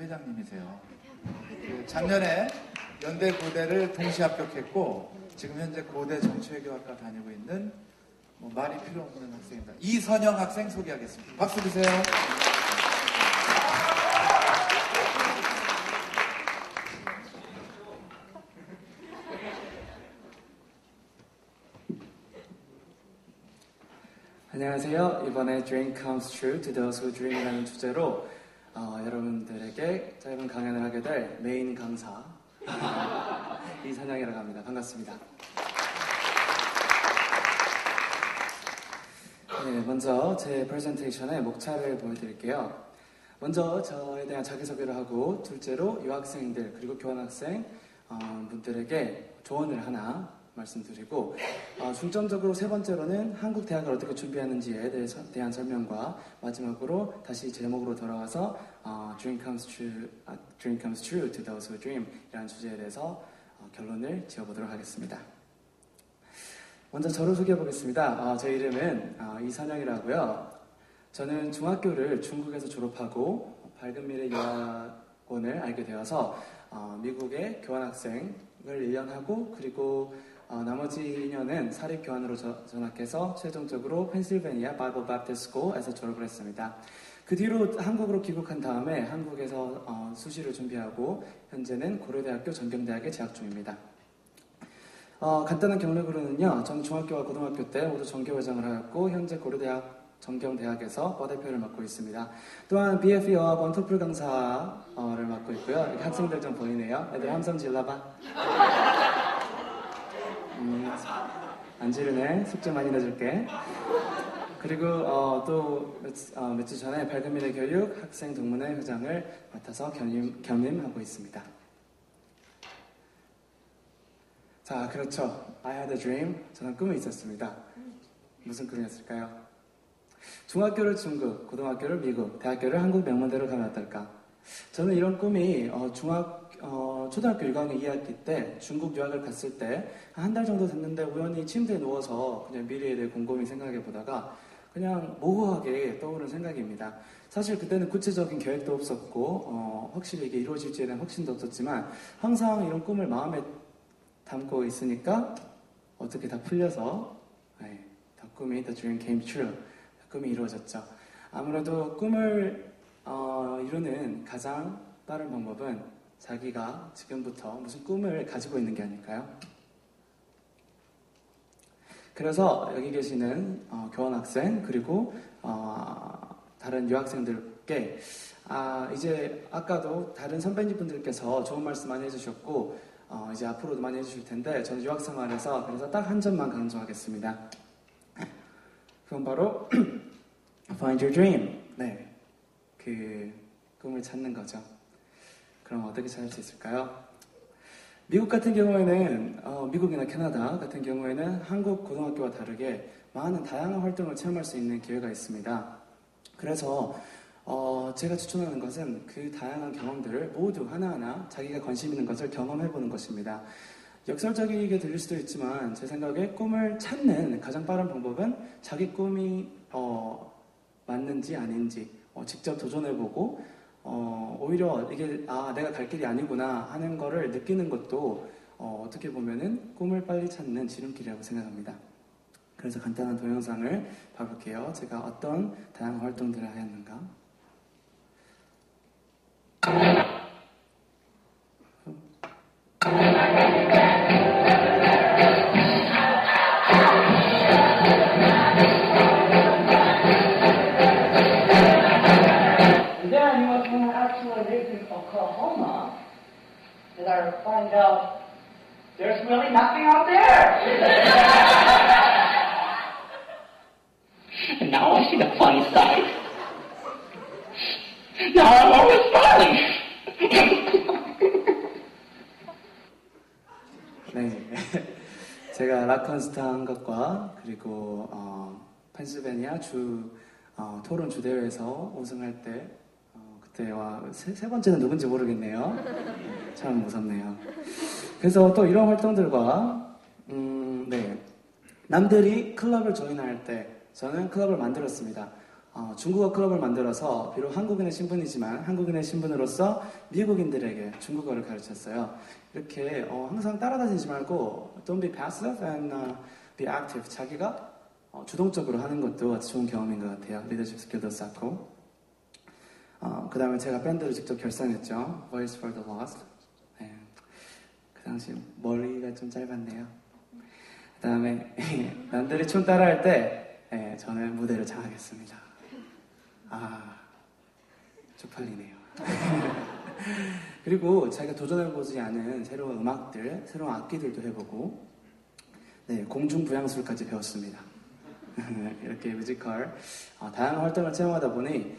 회장님이세요. 작년에 연대 고대를 동시 합격했고 지금 현재 고대 정치외교학과 다니고 있는 말이 필요 없는 학생입니다. 이선영 학생 소개하겠습니다. 박수 주세요. 안녕하세요. 이번에 Dream Comes True to Those Who Dream이라는 주제로 여러분들에게 짧은 강연을 하게 될 메인 강사 이선영이라고 합니다. 반갑습니다. 네, 먼저 제 프레젠테이션의 목차를 보여드릴게요. 먼저 저에 대한 자기소개를 하고 둘째로 유학생들 그리고 교환학생 분들에게 조언을 하나 말씀드리고 중점적으로 세 번째로는 한국 대학을 어떻게 준비하는지에 대한 설명과 마지막으로 다시 제목으로 돌아와서 Dream Comes True to Those Who Dream 이라는 주제에 대해서 결론을 지어보도록 하겠습니다. 먼저 저를 소개해 보겠습니다. 제 이름은 이선영이라고요. 저는 중학교를 중국에서 졸업하고 밝은 미래 유학원을 알게 되어서 미국에 교환학생을 1년 하고 그리고 나머지 2년은 사립교환으로 전학해서 최종적으로 펜실베니아 바이블 바프티스트 스쿨에서 졸업을 했습니다. 그 뒤로 한국으로 귀국한 다음에 한국에서 수시를 준비하고 현재는 고려대학교 전경대학에 재학 중입니다. 간단한 경력으로는요. 저는 중학교와 고등학교 때 모두 전교회장을 하였고 현재 고려대학 전경대학에서 과대표를 맡고 있습니다. 또한 BFE 어학원 토플 강사를 맡고 있고요. 이렇게 학생들 좀 보이네요. 애들 함성 질러봐. 안 지르네. 숙제 많이 내줄게. 그리고 또 며칠 전에 밝은 미래 교육 학생 동문회 회장을 맡아서 겸임하고 있습니다. 자, 그렇죠. I had a dream. 저는 꿈이 있었습니다. 무슨 꿈이었을까요? 중학교를 중국, 고등학교를 미국, 대학교를 한국 명문대로 가면 어떨까? 저는 이런 꿈이 초등학교 6학년 2학기 때 중국 유학을 갔을 때 한 달 정도 됐는데 우연히 침대에 누워서 그냥 미래에 대해 곰곰이 생각해 보다가 그냥 모호하게 떠오른 생각입니다. 사실 그때는 구체적인 계획도 없었고 확실히 이게 이루어질지에 대한 확신도 없었지만 항상 이런 꿈을 마음에 담고 있으니까 어떻게 다 풀려서 다 꿈이 The Dream Came True 꿈이 이루어졌죠. 아무래도 꿈을 이루는 가장 빠른 방법은 자기가 지금부터 무슨 꿈을 가지고 있는 게 아닐까요? 그래서 여기 계시는 교환학생 그리고 다른 유학생들께 이제 아까도 다른 선배님분들께서 좋은 말씀 많이 해주셨고 이제 앞으로도 많이 해주실 텐데 저는 유학생활에서 그래서 딱 한 점만 강조하겠습니다. 그건 바로 Find your dream. 네, 그 꿈을 찾는 거죠. 그럼 어떻게 찾을 수 있을까요? 미국 같은 경우에는 미국이나 캐나다 같은 경우에는 한국 고등학교와 다르게 많은 다양한 활동을 체험할 수 있는 기회가 있습니다. 그래서 제가 추천하는 것은 그 다양한 경험들을 모두 하나하나 자기가 관심 있는 것을 경험해보는 것입니다. 역설적이게 들릴 수도 있지만 제 생각에 꿈을 찾는 가장 빠른 방법은 자기 꿈이 맞는지 아닌지 직접 도전해보고 오히려 이게 내가 갈 길이 아니구나 하는 거를 느끼는 것도 어떻게 보면은 꿈을 빨리 찾는 지름길이라고 생각합니다. 그래서 간단한 동영상을 봐볼게요. 제가 어떤 다양한 활동들을 하였는가. Oklahoma, that I find out there's really nothing out there. And now I see the funny side. Now I'm always smiling. 네, 제가 락컨스타 한 것과 그리고 펜실베니아 주 토론 주대회에서 우승할 때 그때와 세 번째는 누군지 모르겠네요. 참 무섭네요. 그래서 또 이런 활동들과 남들이 클럽을 조인할 때 저는 클럽을 만들었습니다. 중국어 클럽을 만들어서 비록 한국인의 신분이지만 한국인의 신분으로서 미국인들에게 중국어를 가르쳤어요. 이렇게 항상 따라다니지 말고 don't be passive and be active. 자기가 주동적으로 하는 것도 아주 좋은 경험인 것 같아요. 리더십 스킬도 쌓고. 그 다음에 제가 밴드를 직접 결성했죠. Voice for the Lost. 네. 그 당시 머리가 좀 짧았네요. 그 다음에 남들이 춤 따라할 때 저는 무대를 장악했습니다. 쪽팔리네요. 그리고 자기가 도전해보지 않은 새로운 음악들, 새로운 악기들도 해보고 공중부양술까지 배웠습니다. 이렇게 뮤지컬 다양한 활동을 체험하다 보니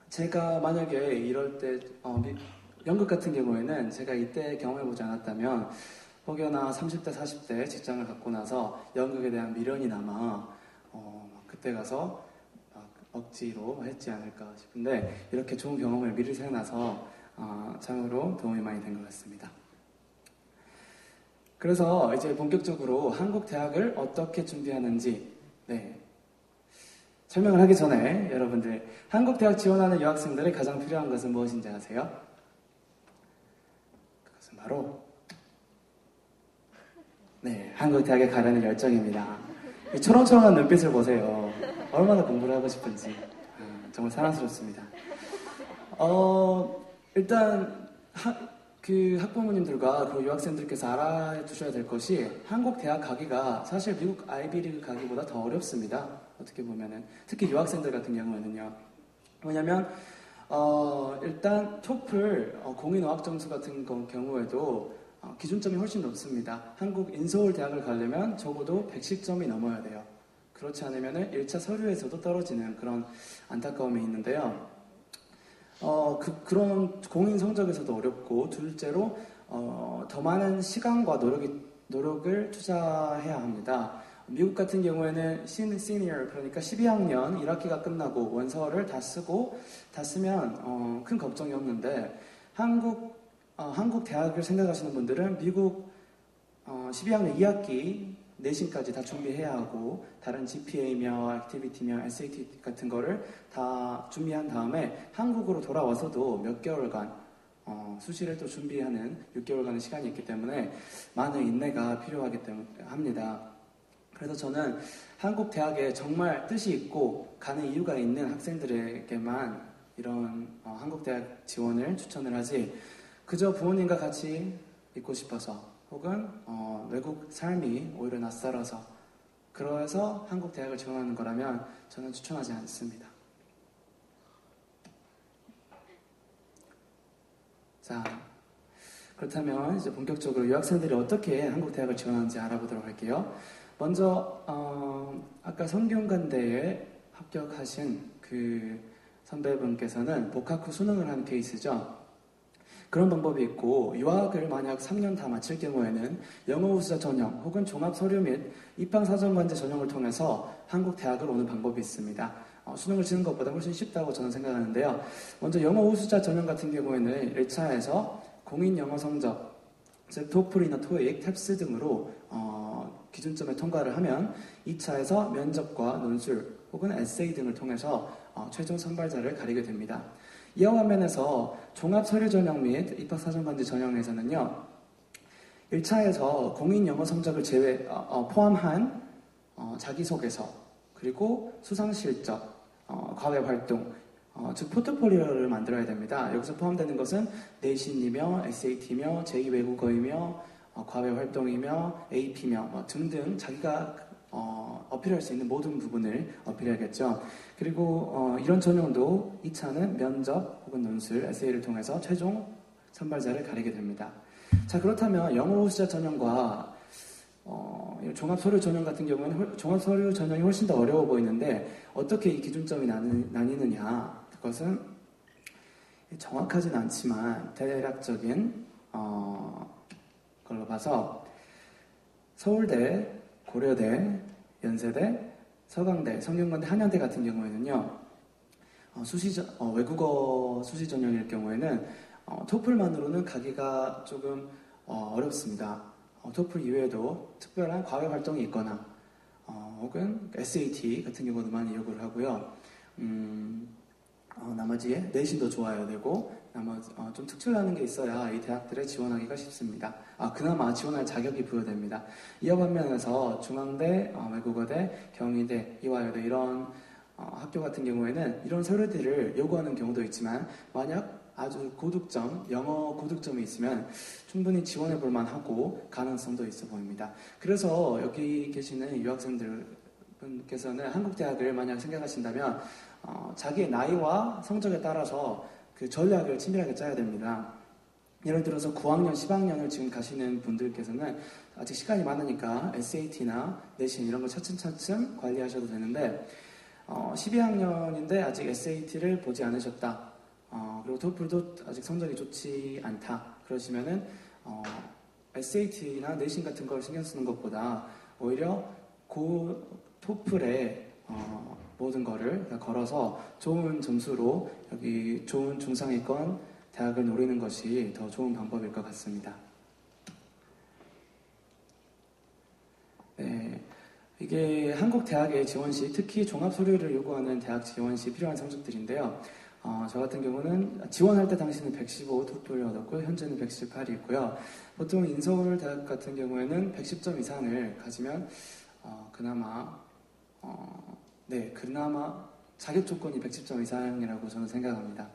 제가 만약에 이럴 때 연극 같은 경우에는 제가 이때 경험해보지 않았다면 혹여나 30대, 40대 직장을 갖고 나서 연극에 대한 미련이 남아 그때 가서 억지로 했지 않을까 싶은데 이렇게 좋은 경험을 미리 생각나서 참으로 도움이 많이 된 것 같습니다. 그래서 이제 본격적으로 한국 대학을 어떻게 준비하는지 설명을 하기 전에 여러분들 한국 대학 지원하는 유학생들이 가장 필요한 것은 무엇인지 아세요? 그것은 바로 한국 대학에 가려는 열정입니다. 이 초롱초롱한 눈빛을 보세요. 얼마나 공부를 하고 싶은지 정말 사랑스럽습니다. 일단 그 학부모님들과 그 유학생들께서 알아두셔야 될 것이 한국 대학 가기가 사실 미국 아이비리그 가기보다 더 어렵습니다. 어떻게 보면은 특히 유학생들 같은 경우에는요. 왜냐면 일단 토플 공인 어학 점수 같은 경우에도 기준점이 훨씬 높습니다. 한국 인서울 대학을 가려면 적어도 110점이 넘어야 돼요. 그렇지 않으면 1차 서류에서도 떨어지는 그런 안타까움이 있는데요. 그런 공인 성적에서도 어렵고 둘째로 더 많은 시간과 노력을 투자해야 합니다. 미국 같은 경우에는 시니어 그러니까 12학년 1학기가 끝나고 원서를 다 쓰면 큰 걱정이 없는데 한국 대학을 생각하시는 분들은 미국 12학년 2학기 내신까지 다 준비해야 하고 다른 GPA며 액티비티며 SAT 같은 거를 다 준비한 다음에 한국으로 돌아와서도 몇 개월간 수시를 또 준비하는 6개월간의 시간이 있기 때문에 많은 인내가 필요하기 때문에 합니다. 그래서 저는 한국 대학에 정말 뜻이 있고 가는 이유가 있는 학생들에게만 이런 한국 대학 지원을 추천을 하지 그저 부모님과 같이 있고 싶어서 혹은 외국 삶이 오히려 낯설어서 그래서 한국 대학을 지원하는 거라면 저는 추천하지 않습니다. 자, 그렇다면 이제 본격적으로 유학생들이 어떻게 한국 대학을 지원하는지 알아보도록 할게요. 먼저 아까 성균관대에 합격하신 그 선배분께서는 복학 후 수능을 하는 케이스죠. 그런 방법이 있고 유학을 만약 3년 다 마칠 경우에는 영어 우수자 전형 혹은 종합 서류 및 입학사정관제 전형을 통해서 한국 대학을 오는 방법이 있습니다. 수능을 치는 것보다 훨씬 쉽다고 저는 생각하는데요. 먼저 영어 우수자 전형 같은 경우에는 1차에서 공인 영어 성적, 즉 토플이나 토익, 탭스 등으로 기준점에 통과를 하면 2차에서 면접과 논술 혹은 에세이 등을 통해서 최종 선발자를 가리게 됩니다. 이와 반면에서 종합서류 전형 및 입학사정관제 전형에서는요. 1차에서 공인 영어 성적을 포함한 자기소개서 그리고 수상실적, 과외활동 즉 포트폴리오를 만들어야 됩니다. 여기서 포함되는 것은 내신이며 SAT며 제2외국어이며 과외활동이며 AP며 등등 자기가 어필할 수 있는 모든 부분을 어필해야겠죠. 그리고 이런 전형도 2차는 면접 혹은 논술, 에세이를 통해서 최종 선발자를 가리게 됩니다. 자, 그렇다면 영어 우수자 전형과 종합서류 전형 같은 경우는 종합서류 전형이 훨씬 더 어려워 보이는데 어떻게 이 기준점이 나뉘느냐? 그것은 정확하진 않지만 대략적인 걸로 봐서 서울대, 고려대, 연세대, 서강대, 성균관대, 한양대 같은 경우에는요. 외국어 수시 전형일 경우에는 토플만으로는 가기가 조금 어렵습니다. 토플 이외에도 특별한 과외 활동이 있거나 혹은 SAT 같은 경우도 많이 요구를 하고요. 나머지에 내신도 좋아야 되고 좀 특출나는 게 있어야 이 대학들에 지원하기가 쉽습니다. 그나마 지원할 자격이 부여됩니다. 이와 반면에서 중앙대, 외국어대, 경희대, 이화여대 이런 학교 같은 경우에는 이런 서류들을 요구하는 경우도 있지만 만약 아주 고득점, 영어 고득점이 있으면 충분히 지원해 볼 만하고 가능성도 있어 보입니다. 그래서 여기 계시는 유학생들 분께서는 한국 대학을 만약 생각하신다면 자기의 나이와 성적에 따라서 그 전략을 친밀하게 짜야 됩니다. 예를 들어서 9학년, 10학년을 지금 가시는 분들께서는 아직 시간이 많으니까 SAT나 내신 이런 걸 차츰차츰 관리하셔도 되는데 12학년인데 아직 SAT를 보지 않으셨다. 그리고 토플도 아직 성적이 좋지 않다. 그러시면은 SAT나 내신 같은 걸 신경 쓰는 것보다 오히려 토플에 모든 거를 걸어서 좋은 점수로 여기 좋은 중상위권 대학을 노리는 것이 더 좋은 방법일 것 같습니다. 네, 이게 한국 대학의 지원 시 특히 종합 서류를 요구하는 대학 지원 시 필요한 성적들인데요. 저 같은 경우는 지원할 때 당시는 115 토플을 얻었고 현재는 118이 있고요. 보통 인서울 대학 같은 경우에는 110점 이상을 가지면 그나마 자격 조건이 110점 이상이라고 저는 생각합니다.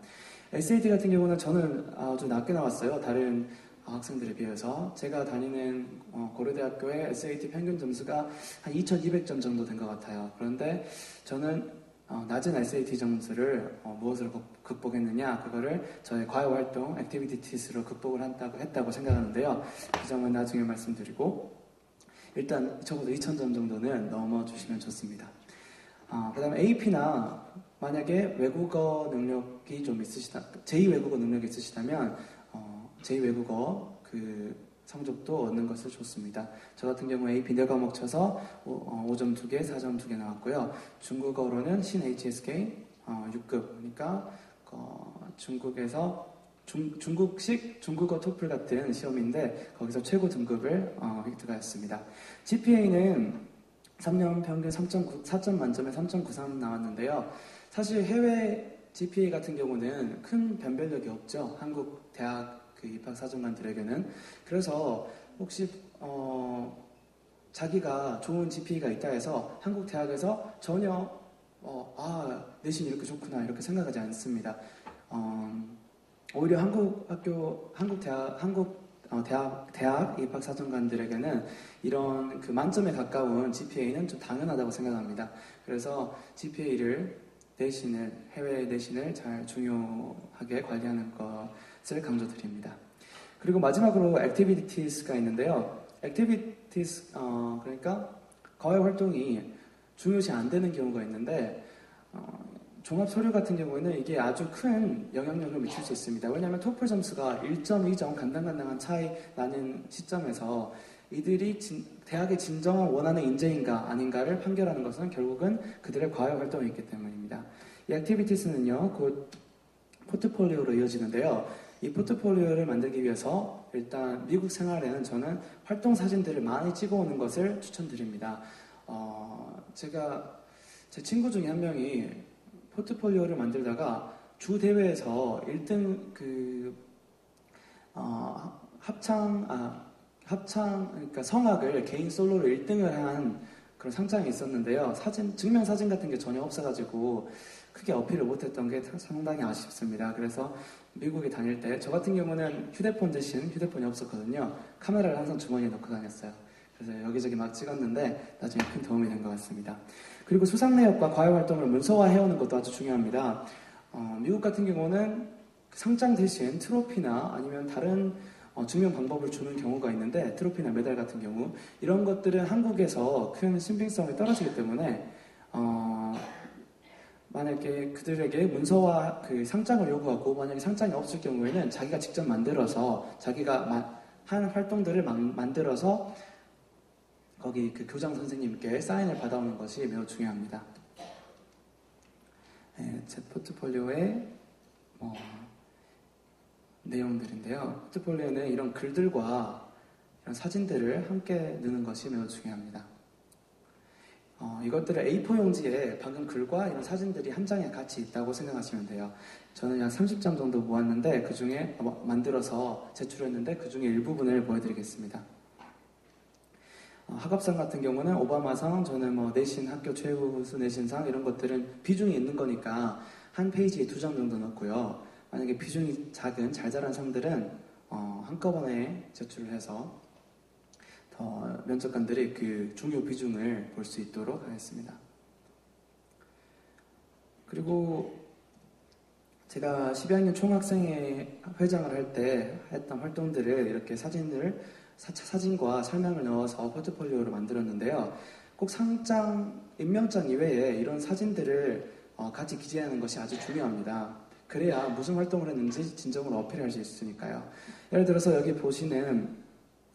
SAT 같은 경우는 저는 아주 낮게 나왔어요. 다른 학생들에 비해서. 제가 다니는 고려대학교의 SAT 평균 점수가 한 2200점 정도 된 것 같아요. 그런데 저는 낮은 SAT 점수를 무엇으로 극복했느냐, 그거를 저의 과외활동, 액티비티스로 극복을 했다고 생각하는데요. 그 점은 나중에 말씀드리고 일단 적어도 2000점 정도는 넘어주시면 좋습니다. 그 다음에 AP나 만약에 외국어 능력이 좀 제2외국어 능력이 있으시다면 제2외국어 그 성적도 얻는 것을 좋습니다. 저 같은 경우 AP 4과목 쳐서 5점 2개, 4점 2개 나왔고요. 중국어로는 신 HSK 6급, 그러니까 중국에서 중국식 중국어 토플 같은 시험인데 거기서 최고 등급을 획득하였습니다. GPA는 3년 평균 4점 만점에 3.93 나왔는데요. 사실 해외 GPA 같은 경우는 큰 변별력이 없죠. 한국 대학 그 입학 사정관들에게는. 그래서 혹시 자기가 좋은 GPA가 있다 해서 한국 대학에서 전혀 내신이 이렇게 좋구나 이렇게 생각하지 않습니다. 오히려 대학 입학 사정관들에게는 이런 그 만점에 가까운 GPA는 좀 당연하다고 생각합니다. 그래서 GPA를 해외 내신을 잘 중요하게 관리하는 것을 강조드립니다. 그리고 마지막으로 액티비티스가 있는데요. 액티비티스 그러니까 과외 활동이 중요시 안 되는 경우가 있는데 종합 서류 같은 경우에는 이게 아주 큰 영향력을 미칠 수 있습니다. 왜냐하면 토플 점수가 1.2점 간당간당한 차이 나는 시점에서 이들이 대학의 진정한 원하는 인재인가 아닌가를 판결하는 것은 결국은 그들의 과외 활동이 있기 때문입니다. 이 액티비티스는요, 곧 포트폴리오로 이어지는데요. 이 포트폴리오를 만들기 위해서 일단 미국 생활에는 저는 활동 사진들을 많이 찍어오는 것을 추천드립니다. 제 친구 중에 한 명이 포트폴리오를 만들다가 주 대회에서 1등 그러니까 성악을 개인 솔로로 1등을 한 그런 상장이 있었는데요. 증명 사진 같은 게 전혀 없어가지고 크게 어필을 못했던 게 상당히 아쉽습니다. 그래서 미국에 다닐 때 저 같은 경우는 휴대폰 대신 휴대폰이 없었거든요. 카메라를 항상 주머니에 넣고 다녔어요. 그래서 여기저기 막 찍었는데 나중에 큰 도움이 된 것 같습니다. 그리고 수상 내역과 과외 활동을 문서화해오는 것도 아주 중요합니다. 미국 같은 경우는 상장 대신 트로피나 아니면 다른 증명 방법을 주는 경우가 있는데 트로피나 메달 같은 경우 이런 것들은 한국에서 큰 신빙성이 떨어지기 때문에 만약에 그들에게 문서화 그 상장을 요구하고 만약에 상장이 없을 경우에는 자기가 직접 만들어서 자기가 한 활동들을 만들어서 거기 그 교장 선생님께 사인을 받아오는 것이 매우 중요합니다. 제 포트폴리오의 내용들인데요. 포트폴리오는 이런 글들과 이런 사진들을 함께 넣는 것이 매우 중요합니다. 이것들을 A4 용지에 방금 글과 이런 사진들이 한 장에 같이 있다고 생각하시면 돼요. 저는 약 30장 정도 모았는데 그 중에 만들어서 제출했는데 그 중에 일부분을 보여드리겠습니다. 학업상 같은 경우는 오바마상, 저는 뭐 내신 학교 최우수 내신상 이런 것들은 비중이 있는 거니까 한 페이지에 2장 정도 넣고요. 만약에 비중이 작은 잘 자란 상들은 한꺼번에 제출을 해서 더 면접관들이 그 중요 비중을 볼 수 있도록 하겠습니다. 그리고 제가 12학년 총학생회 회장을 할 때 했던 활동들을 이렇게 사진과 설명을 넣어서 포트폴리오로 만들었는데요. 꼭 상장, 임명장 이외에 이런 사진들을 같이 기재하는 것이 아주 중요합니다. 그래야 무슨 활동을 했는지 진정으로 어필할 수 있으니까요. 예를 들어서 여기 보시는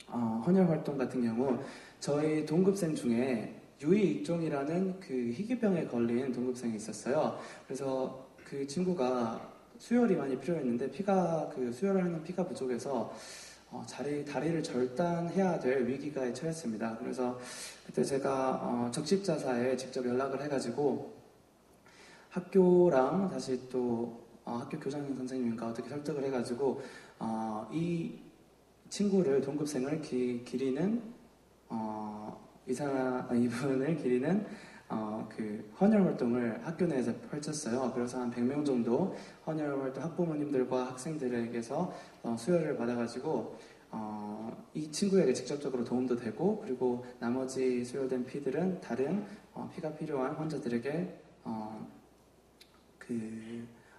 헌혈 활동 같은 경우 저희 동급생 중에 유이익종이라는 그 희귀병에 걸린 동급생이 있었어요. 그래서 그 친구가 수혈이 많이 필요했는데 수혈을 하는 피가 부족해서 다리를 절단해야 될 위기가 처했습니다. 그래서 그때 제가 적십자사에 직접 연락을 해가지고 학교랑 다시 또 학교 교장 선생님과 어떻게 설득을 해가지고 이 친구를 동급생을 기리는 이분을 기리는 그 헌혈 활동을 학교 내에서 펼쳤어요. 그래서 한 100명 정도 헌혈 활동 학부모님들과 학생들에게서 수혈을 받아가지고 이 친구에게 직접적으로 도움도 되고 그리고 나머지 수혈된 피들은 다른 피가 필요한 환자들에게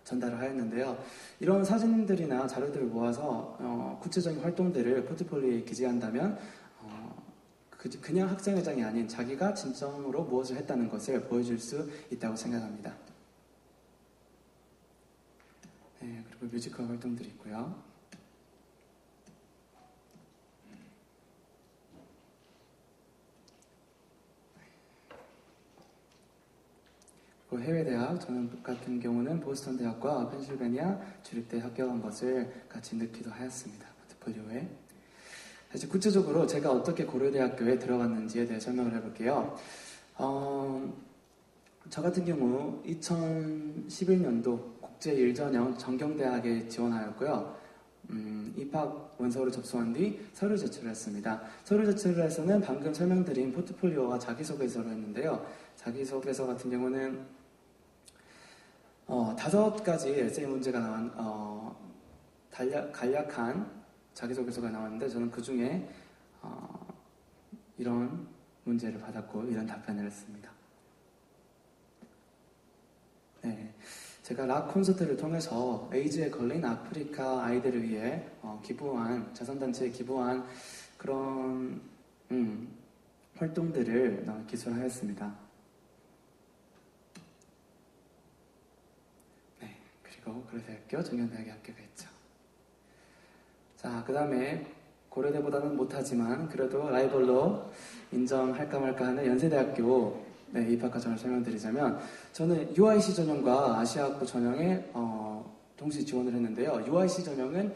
전달을 하였는데요. 이런 사진들이나 자료들을 모아서 구체적인 활동들을 포트폴리오에 기재한다면 그냥 학생회장이 아닌 자기가 진정으로 무엇을 했다는 것을 보여줄 수 있다고 생각합니다. 네, 그리고 뮤지컬 활동들이 있고요. 그리고 해외 대학, 저는 같은 경우는 보스턴 대학과 펜실베니아 주립대에 합격한 것을 같이 넣기도 하였습니다. 포트폴리오에. 사실 구체적으로 제가 어떻게 고려대학교에 들어갔는지에 대해 설명을 해볼게요. 저 같은 경우 2011년도 국제1전형 정경대학에 지원하였고요. 입학 원서를 접수한 뒤 서류 제출을 했습니다. 서류 제출을 해서는 방금 설명드린 포트폴리오와 자기소개서를 했는데요. 자기소개서 같은 경우는 5가지 에세이 문제가 나온 간략한 자기소개서가 나왔는데 저는 그 중에 이런 문제를 받았고 이런 답변을 했습니다. 네, 제가 락 콘서트를 통해서 에이즈에 걸린 아프리카 아이들을 위해 자선단체에 기부한 그런 활동들을 기술하였습니다. 네, 그리고 고려대학교 정경대학에 합격했죠. 자, 그 다음에 고려대보다는 못하지만 그래도 라이벌로 인정할까 말까 하는 연세대학교 입학 과정을 설명드리자면 저는 UIC 전형과 아시아학부 전형에 동시 지원을 했는데요. UIC 전형은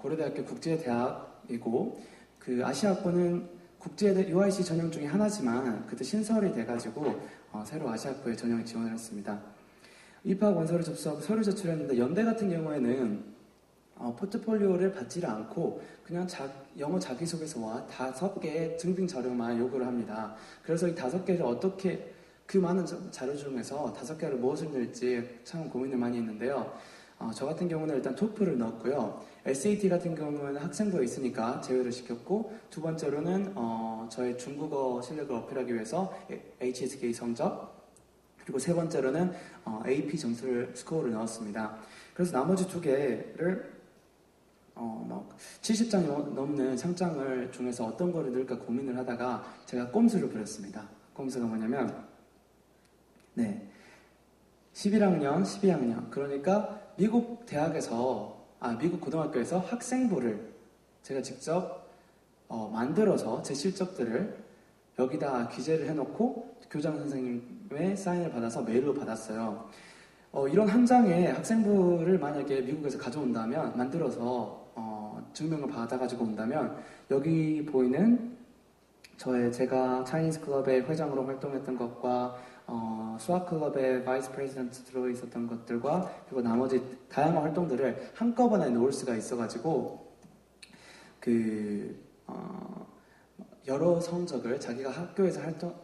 고려대학교 국제대학이고 그 아시아학부는 UIC 전형 중에 하나지만 그때 신설이 돼가지고 새로 아시아학부에 전형에 지원을 했습니다. 입학 원서를 접수하고 서류 제출했는데 연대 같은 경우에는 포트폴리오를 받지를 않고 그냥 영어 자기소개서와 5개의 증빙 자료만 요구를 합니다. 그래서 이 5개를 어떻게 그 많은 자료 중에서 5개를 무엇을 넣을지 참 고민을 많이 했는데요. 저 같은 경우는 일단 토플을 넣었고요. SAT 같은 경우는 학생부에 있으니까 제외를 시켰고 두 번째로는 저의 중국어 실력을 어필하기 위해서 HSK 성적 그리고 세 번째로는 AP 스코어를 넣었습니다. 그래서 나머지 2개를 70장이 넘는 상장을 중에서 어떤 거를 넣을까 고민을 하다가 제가 꼼수를 부렸습니다. 꼼수가 뭐냐면 11학년, 12학년 그러니까 미국 고등학교에서 학생부를 제가 직접 만들어서 제 실적들을 여기다 기재를 해놓고 교장 선생님의 사인을 받아서 메일로 받았어요. 이런 한 장의 학생부를 만약에 미국에서 가져온다면 만들어서 증명을 받아가지고 온다면 여기 보이는 제가 차이니즈 클럽의 회장으로 활동했던 것과 수학 클럽의 바이스 프레지던트로 있었던 것들과 그리고 나머지 다양한 활동들을 한꺼번에 놓을 수가 있어가지고 여러 성적을 자기가 학교에서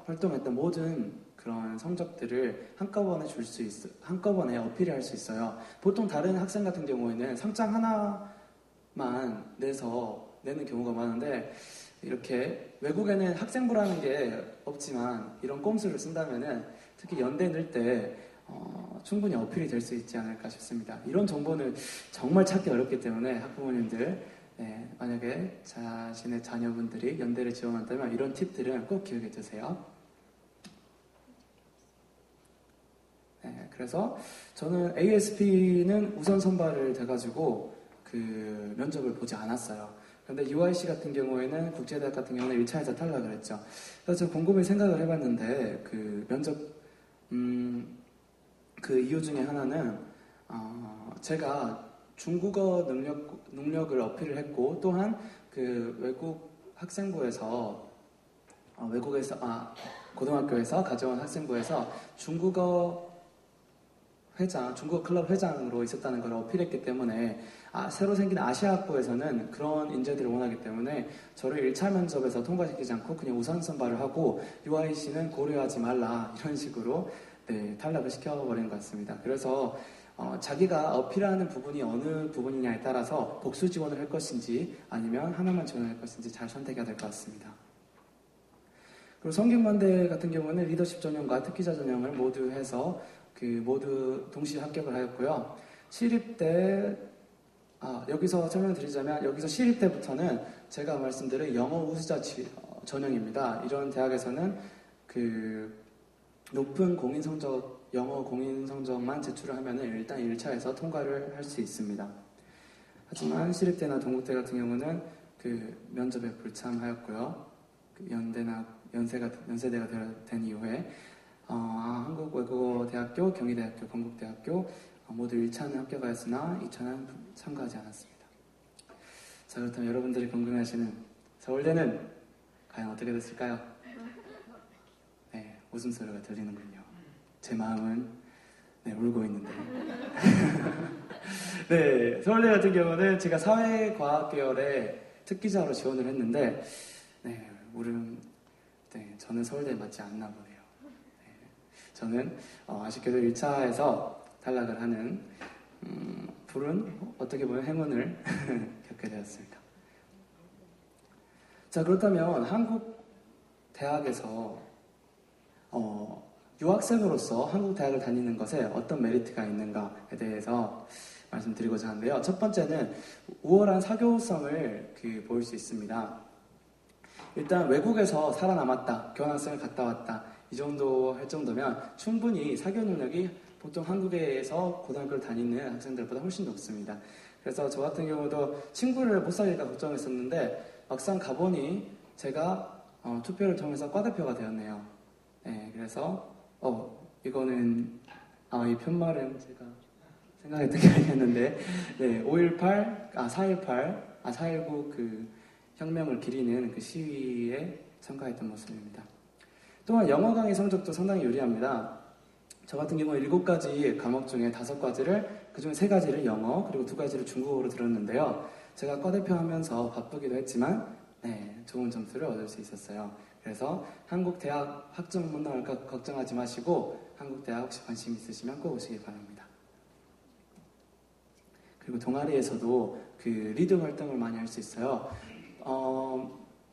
활동했던 모든 그런 성적들을 한꺼번에 어필할 수 있어요. 보통 다른 학생 같은 경우에는 상장 하나만 내는 경우가 많은데 이렇게 외국에는 학생부라는 게 없지만 이런 꼼수를 쓴다면은 특히 연대 넣을 때 충분히 어필이 될 수 있지 않을까 싶습니다. 이런 정보는 정말 찾기 어렵기 때문에 학부모님들 만약에 자신의 자녀분들이 연대를 지원한다면 이런 팁들은 꼭 기억해 두세요. 그래서 저는 ASP는 우선 선발을 돼가지고 그 면접을 보지 않았어요. 그런데 UIC 같은 경우에는 국제대학 같은 경우는 1차에서 탈락을 했죠. 그래서 제가 곰곰이 생각을 해봤는데 그 면접 그 이유 중에 하나는 제가 중국어 능력을 어필을 했고 또한 그 외국 학생부에서 고등학교에서 가져온 학생부에서 중국어 클럽 회장으로 있었다는 걸 어필했기 때문에 새로 생긴 아시아학부에서는 그런 인재들을 원하기 때문에 저를 1차 면접에서 통과시키지 않고 그냥 우선 선발을 하고 UIC는 고려하지 말라 이런 식으로 탈락을 시켜버린 것 같습니다. 그래서 자기가 어필하는 부분이 어느 부분이냐에 따라서 복수 지원을 할 것인지 아니면 하나만 지원할 것인지 잘 선택해야 될 것 같습니다. 그리고 성균관대 같은 경우는 리더십 전형과 특기자 전형을 모두 해서 모두 동시에 합격을 하였고요. 시립대 여기서 설명드리자면 여기서 시립대부터는 제가 말씀드린 영어 우수자 전형입니다. 이런 대학에서는 높은 영어 공인 성적만 제출을 하면 일단 1차에서 통과를 할 수 있습니다. 하지만 시립대나 동국대 같은 경우는 면접에 불참하였고요. 연세대가 된 이후에 한국외국어대학교, 경희대학교, 건국대학교 모두 1차는 합격하였으나 2차는 참가하지 않았습니다. 자, 그렇다면 여러분들이 궁금해하시는 서울대는 과연 어떻게 됐을까요? 웃음소리가 들리는군요. 제 마음은 울고 있는데. 서울대 같은 경우는 제가 사회과학 계열의 특기자로 지원을 했는데 저는 서울대에 맞지 않나 보네요. 저는 아쉽게도 1차에서 탈락을 하는 어떻게 보면 행운을 겪게 되었습니다. 자, 그렇다면 한국 대학에서 유학생으로서 한국 대학을 다니는 것에 어떤 메리트가 있는가에 대해서 말씀드리고자 하는데요. 첫 번째는 우월한 사교성을 보일 수 있습니다. 일단 외국에서 살아남았다, 교환학생을 갔다 왔다 이 정도 할 정도면 충분히 사교 능력이 보통 한국에서 고등학교를 다니는 학생들보다 훨씬 높습니다. 그래서 저 같은 경우도 친구를 못 사귈까 걱정했었는데 막상 가보니 제가 투표를 통해서 과대표가 되었네요. 그래서 이거는 이 편말은 제가 생각했던 게 아니었는데 4.19 혁명을 기리는 그 시위에 참가했던 모습입니다. 또한 영어 강의 성적도 상당히 유리합니다. 저 같은 경우 7가지 과목 중에 5가지를 그중에 3가지를 영어 그리고 2가지를 중국어로 들었는데요. 제가 과대표 하면서 바쁘기도 했지만 좋은 점수를 얻을 수 있었어요. 그래서 한국 대학 학점 못 나올까 걱정하지 마시고 한국 대학 혹시 관심 있으시면 꼭 오시기 바랍니다. 그리고 동아리에서도 리드 활동을 많이 할 수 있어요.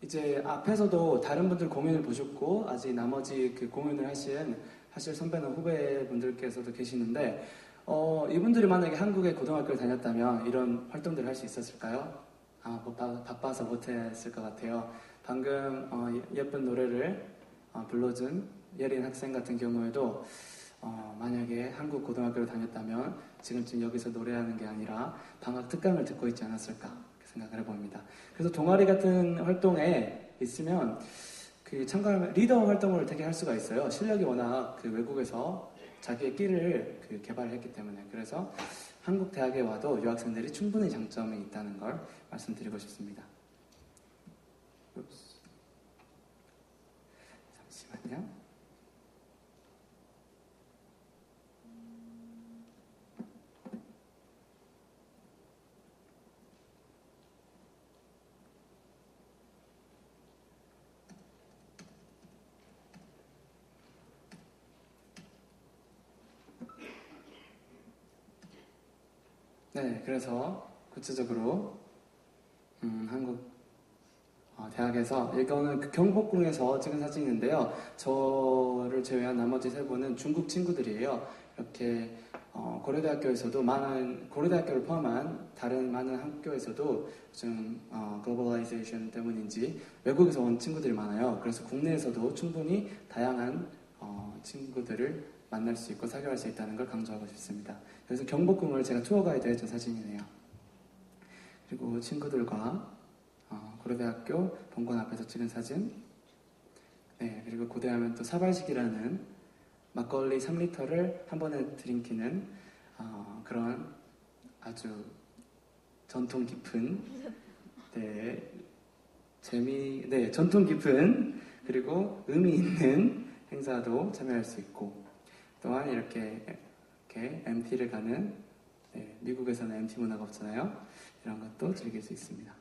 이제 앞에서도 다른 분들 공연을 보셨고 아직 나머지 공연을 하실 선배나 후배분들께서도 계시는데 이분들이 만약에 한국의 고등학교를 다녔다면 이런 활동들을 할 수 있었을까요? 바빠서 못했을 것 같아요. 방금 예쁜 노래를 불러준 예린 학생 같은 경우에도 만약에 한국 고등학교를 다녔다면 지금쯤 여기서 노래하는 게 아니라 방학 특강을 듣고 있지 않았을까 생각을 해봅니다. 그래서 동아리 같은 활동에 있으면 참가하면 리더 활동을 되게 할 수가 있어요. 실력이 워낙 외국에서 자기의 끼를 개발했기 때문에. 그래서 한국 대학에 와도 유학생들이 충분히 장점이 있다는 걸 말씀드리고 싶습니다. 잠시만요. 네, 그래서 구체적으로 한국 대학에서 이거는 그 경복궁에서 찍은 사진인데요. 저를 제외한 나머지 세 분은 중국 친구들이에요. 이렇게 고려대학교에서도 고려대학교를 포함한 다른 많은 학교에서도 요즘 글로벌라이제이션 때문인지 외국에서 온 친구들이 많아요. 그래서 국내에서도 충분히 다양한 친구들을 만날 수 있고 사귀할 수 있다는 걸 강조하고 싶습니다. 그래서 경복궁을 제가 투어 가이드 해준 사진이네요. 그리고 친구들과 고려대학교 본관 앞에서 찍은 사진. 네, 그리고 고대하면 또 사발식이라는 막걸리 3리터를 한 번에 드링키는 그런 아주 전통 깊은 전통 깊은 그리고 의미 있는 행사도 참여할 수 있고 또한 이렇게 MT를 가는 미국에서는 MT 문화가 없잖아요. 이런 것도 즐길 수 있습니다.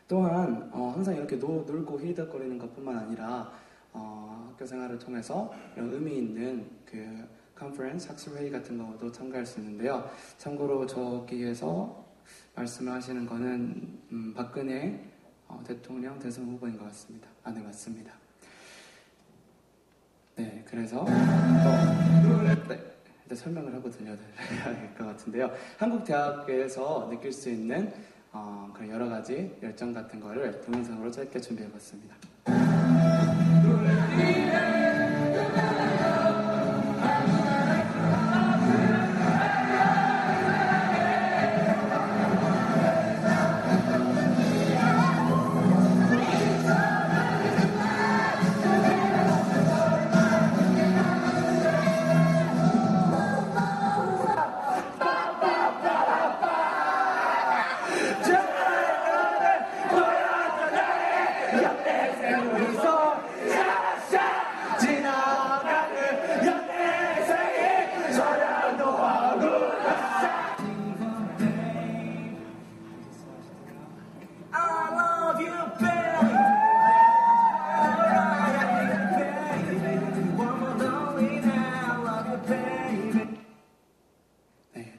또한 항상 이렇게 놀고 히덕거리는 것뿐만 아니라 학교 생활을 통해서 이런 의미 있는 그 컨퍼런스, 학술회의 같은 것도 참가할 수 있는데요. 참고로 저기에서 말씀을 하시는 거는 박근혜 대통령 대선 후보인 것 같습니다. 네, 맞습니다. 네, 그래서 일단 설명을 하고 들려드려야 할 것 같은데요. 한국 대학에서 느낄 수 있는 그런 여러 가지 열정 같은 거를 동영상으로 짧게 준비해봤습니다.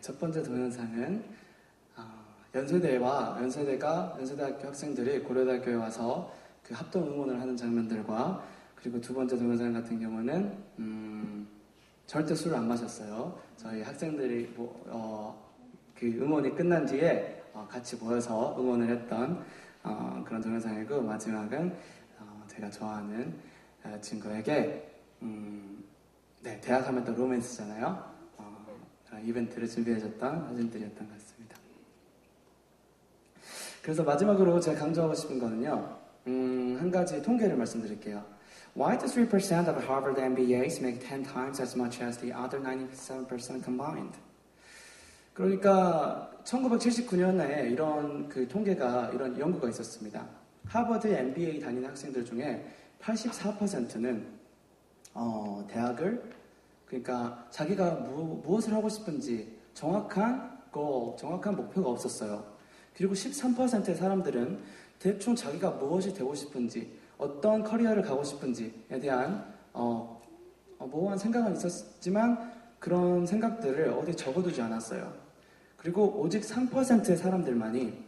첫 번째 동영상은 연세대학교 학생들이 고려대학교에 와서 그 합동 응원을 하는 장면들과 그리고 두 번째 동영상 같은 경우는 절대 술을 안 마셨어요. 저희 학생들이 그 응원이 끝난 뒤에 같이 모여서 응원을 했던 그런 동영상이고 마지막은 제가 좋아하는 친구에게 대학 하면 또 로맨스잖아요. 이벤트를 준비해줬던 사진들이었던 것 같습니다. 그래서 마지막으로 제가 강조하고 싶은 거는요. 한 가지 통계를 말씀드릴게요. Why do 3% of Harvard MBAs make 10 times as much as the other 97% combined? 그러니까 1979년에 이런 그 통계가 이런 연구가 있었습니다. 하버드 MBA 다니는 학생들 중에 84%는 대학을 그러니까 자기가 무엇을 하고 싶은지 정확한 목표가 없었어요. 그리고 13%의 사람들은 대충 자기가 무엇이 되고 싶은지 어떤 커리어를 가고 싶은지에 대한 모호한 생각은 있었지만 그런 생각들을 어디 적어두지 않았어요. 그리고 오직 3%의 사람들만이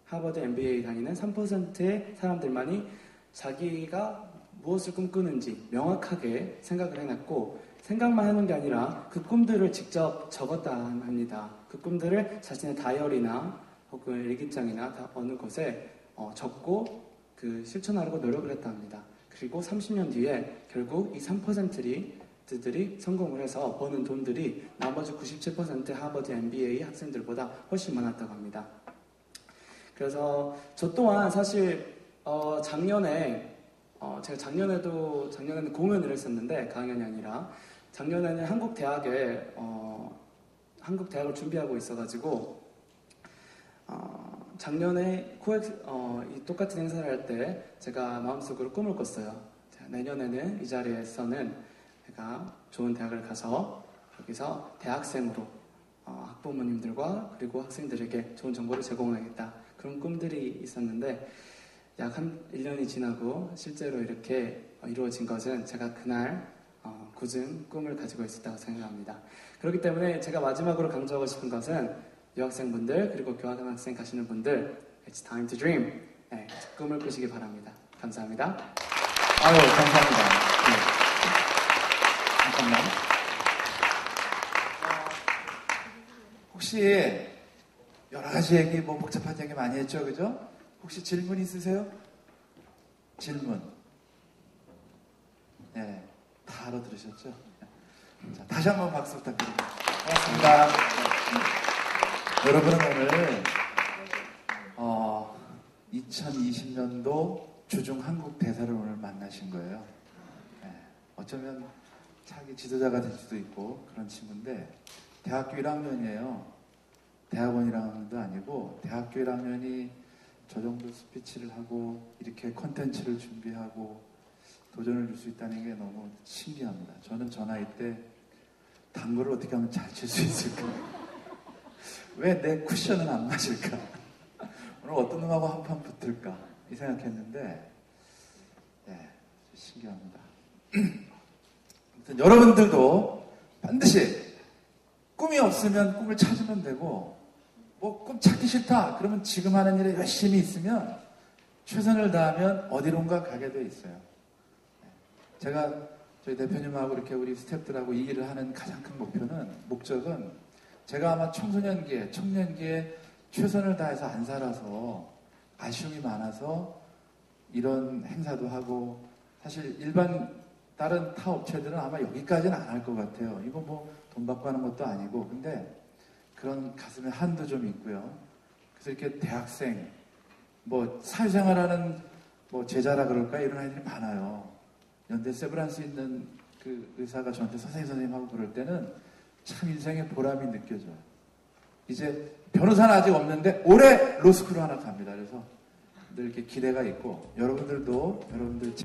하버드 MBA 다니는 3%의 사람들만이 자기가 무엇을 꿈꾸는지 명확하게 생각을 해놨고 생각만 하는 게 아니라 그 꿈들을 직접 적었다 합니다. 그 꿈들을 자신의 다이어리나 혹은 일기장이나 어느 곳에 적고 그 실천하려고 노력을 했다 합니다. 그리고 30년 뒤에 결국 이 3%들이 성공을 해서 버는 돈들이 나머지 97% 하버드 MBA 학생들보다 훨씬 많았다고 합니다. 그래서 저 또한 사실 작년에 제가 작년에는 공연을 했었는데 강연이 아니라 작년에는 한국 대학을 준비하고 있어가지고 작년에 이 똑같은 행사를 할 때 제가 마음속으로 꿈을 꿨어요. 제가 내년에는 이 자리에서는 제가 좋은 대학을 가서 여기서 대학생으로 학부모님들과 그리고 학생들에게 좋은 정보를 제공하겠다. 그런 꿈들이 있었는데 약 한 1년이 지나고 실제로 이렇게 이루어진 것은 제가 그날 굳은 꿈을 가지고 있었다고 생각합니다. 그렇기 때문에 제가 마지막으로 강조하고 싶은 것은 유학생분들 그리고 교환학생 가시는 분들 It's time to dream. 네, 꿈을 꾸시기 바랍니다. 감사합니다. 아유, 감사합니다. 네. 잠깐만. 혹시 여러 가지 얘기, 뭐 복잡한 얘기 많이 했죠, 그죠? 혹시 질문 있으세요? 질문. 네, 다 알아들으셨죠? 자, 다시 한번 박수 부탁드립니다. 고맙습니다. 여러분은 오늘 2020년도 주중 한국 대사를 오늘 만나신 거예요. 네, 어쩌면 자기 지도자가 될 수도 있고 그런 친구인데 대학교 1학년이에요. 대학원 1학년도 아니고 대학교 1학년이 저 정도 스피치를 하고 이렇게 콘텐츠를 준비하고 도전을 줄 수 있다는 게 너무 신기합니다. 저는 저 나이 때 당구를 어떻게 하면 잘 칠 수 있을까? 왜 내 쿠션은 안 맞을까? 오늘 어떤 놈하고 한 판 붙을까? 이 생각했는데 네, 신기합니다. 아무튼 여러분들도 반드시 꿈이 없으면 꿈을 찾으면 되고 뭐 꿈 찾기 싫다 그러면 지금 하는 일에 열심히 있으면 최선을 다하면 어디론가 가게 돼 있어요. 제가 저희 대표님하고 이렇게 우리 스태프들하고 이 일을 하는 가장 큰 목적은 제가 아마 청년기에 최선을 다해서 안 살아서 아쉬움이 많아서 이런 행사도 하고 사실 일반 다른 타 업체들은 아마 여기까지는 안 할 것 같아요. 이거 뭐 돈 받고 하는 것도 아니고 근데 그런 가슴에 한도 좀 있고요. 그래서 이렇게 대학생 뭐 사회생활하는 뭐 제자라 그럴까 이런 아이들이 많아요. 연대 세브란스 있는 그 의사가 저한테 선생님 하고 그럴 때는 참 인생의 보람이 느껴져요. 이제 변호사는 아직 없는데 올해 로스쿨을 하나 갑니다. 그래서 늘 이렇게 기대가 있고 여러분들도 여러분들